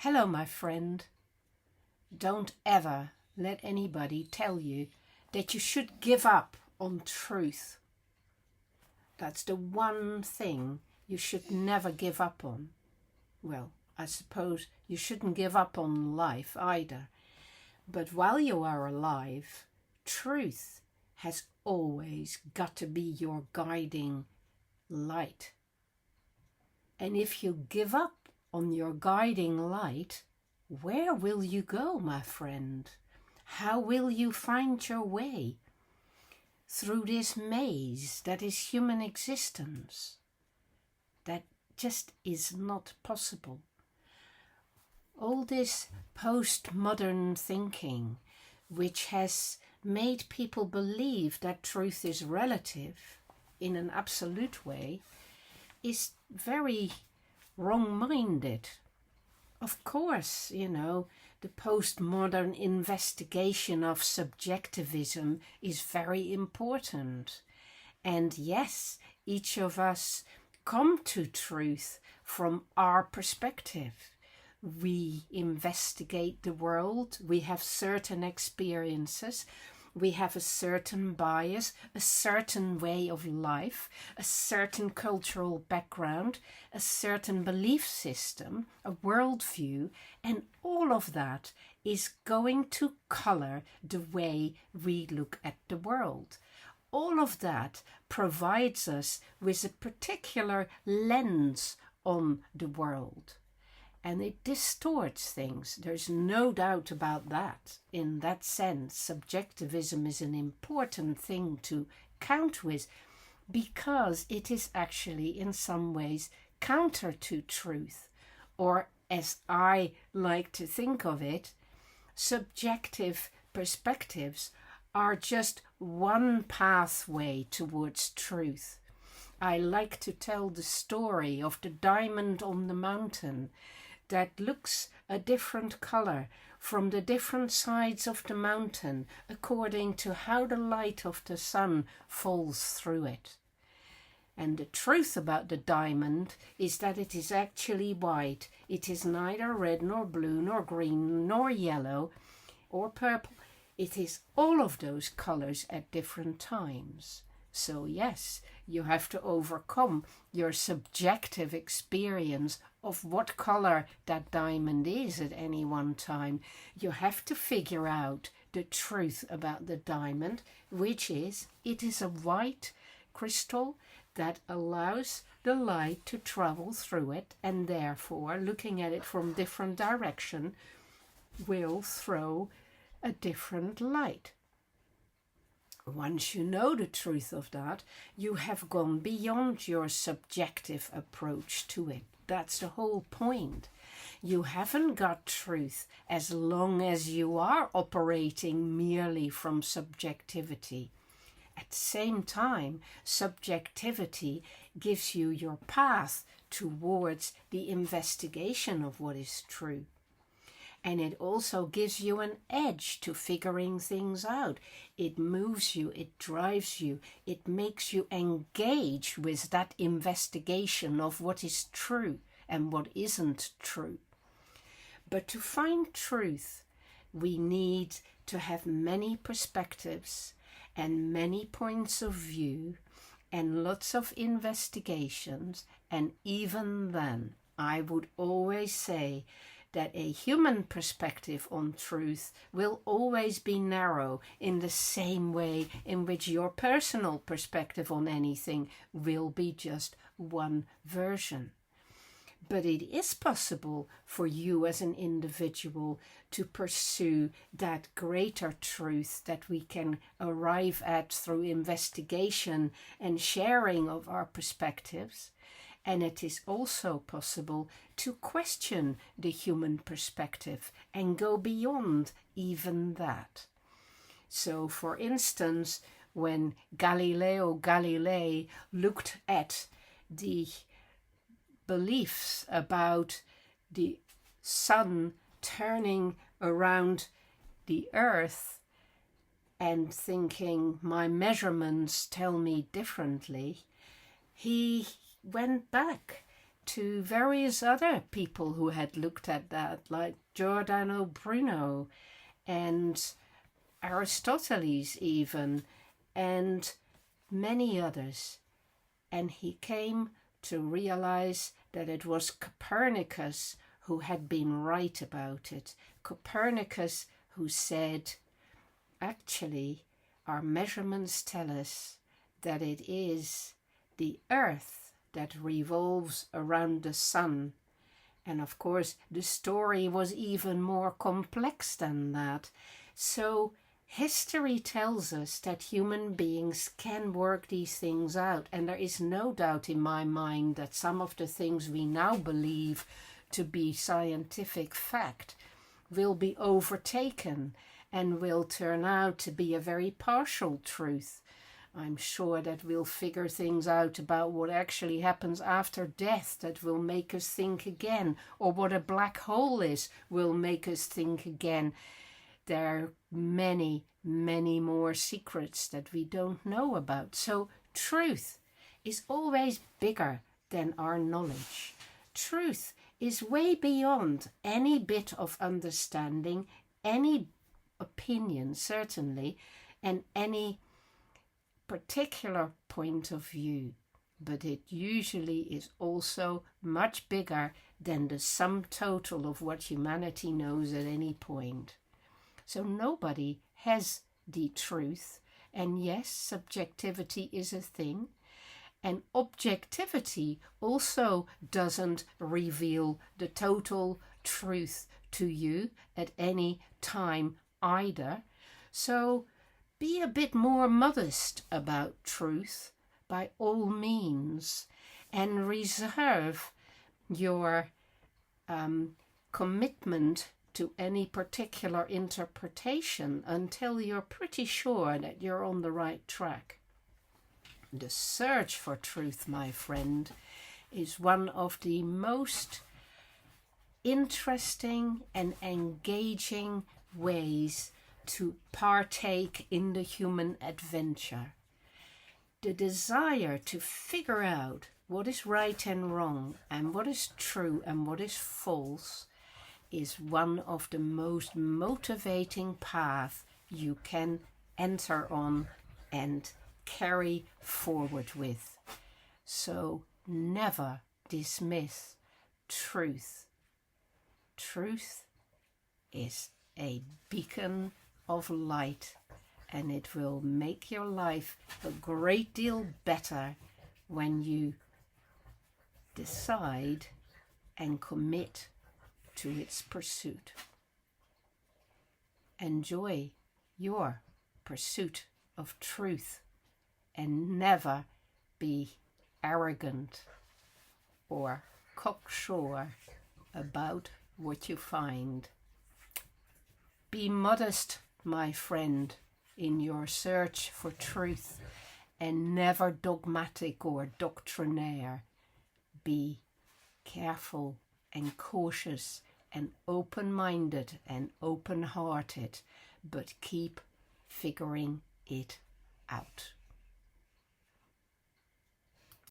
Hello, my friend. Don't ever let anybody tell you that you should give up on truth. That's the one thing you should never give up on. Well, I suppose you shouldn't give up on life either. But while you are alive, truth has always got to be your guiding light. And if you give up on your guiding light, where will you go, my friend? How will you find your way through this maze that is human existence? That just is not possible. All this postmodern thinking, which has made people believe that truth is relative in an absolute way, is very wrong-minded. Of course, the postmodern investigation of subjectivism is very important. And yes, each of us come to truth from our perspective. We investigate the world, we have certain experiences, we have a certain bias, a certain way of life, a certain cultural background, a certain belief system, a worldview, and all of that is going to color the way we look at the world. All of that provides us with a particular lens on the world. And it distorts things. There's no doubt about that. In that sense, subjectivism is an important thing to count with because it is actually in some ways counter to truth. Or as I like to think of it, subjective perspectives are just one pathway towards truth. I like to tell the story of the diamond on the mountain that looks a different color from the different sides of the mountain according to how the light of the sun falls through it. And the truth about the diamond is that it is actually white. It is neither red nor blue nor green nor yellow or purple. It is all of those colors at different times. So yes, you have to overcome your subjective experience of what color that diamond is at any one time. You have to figure out the truth about the diamond, which is it is a white crystal that allows the light to travel through it, and therefore looking at it from different direction will throw a different light. Once you know the truth of that, you have gone beyond your subjective approach to it. That's the whole point. You haven't got truth as long as you are operating merely from subjectivity. At the same time, subjectivity gives you your path towards the investigation of what is true. And it also gives you an edge to figuring things out. It moves you, it drives you, it makes you engage with that investigation of what is true and what isn't true. But to find truth, we need to have many perspectives and many points of view and lots of investigations. And even then, I would always say that a human perspective on truth will always be narrow in the same way in which your personal perspective on anything will be just one version. But it is possible for you as an individual to pursue that greater truth that we can arrive at through investigation and sharing of our perspectives. And it is also possible to question the human perspective and go beyond even that. So, for instance, when Galileo Galilei looked at the beliefs about the sun turning around the earth and thinking, my measurements tell me differently, he went back to various other people who had looked at that, like Giordano Bruno and Aristoteles even, and many others. And he came to realize that it was Copernicus who had been right about it. Copernicus who said, actually, our measurements tell us that it is the Earth that revolves around the sun. And of course, the story was even more complex than that. So history tells us that human beings can work these things out. And there is no doubt in my mind that some of the things we now believe to be scientific fact will be overtaken and will turn out to be a very partial truth. I'm sure that we'll figure things out about what actually happens after death that will make us think again, or what a black hole is will make us think again. There are many, many more secrets that we don't know about. So truth is always bigger than our knowledge. Truth is way beyond any bit of understanding, any opinion certainly, and any particular point of view, but it usually is also much bigger than the sum total of what humanity knows at any point. So nobody has the truth, and yes, subjectivity is a thing, and objectivity also doesn't reveal the total truth to you at any time either. So be a bit more modest about truth by all means, and reserve your commitment to any particular interpretation until you're pretty sure that you're on the right track. The search for truth, my friend, is one of the most interesting and engaging ways to partake in the human adventure. The desire to figure out what is right and wrong, and what is true and what is false, is one of the most motivating paths you can enter on and carry forward with. So never dismiss truth. Truth is a beacon of light, and it will make your life a great deal better when you decide and commit to its pursuit. Enjoy your pursuit of truth, and never be arrogant or cocksure about what you find. Be modest, my friend, in your search for truth, and never dogmatic or doctrinaire. Be careful and cautious and open-minded and open-hearted, but keep figuring it out.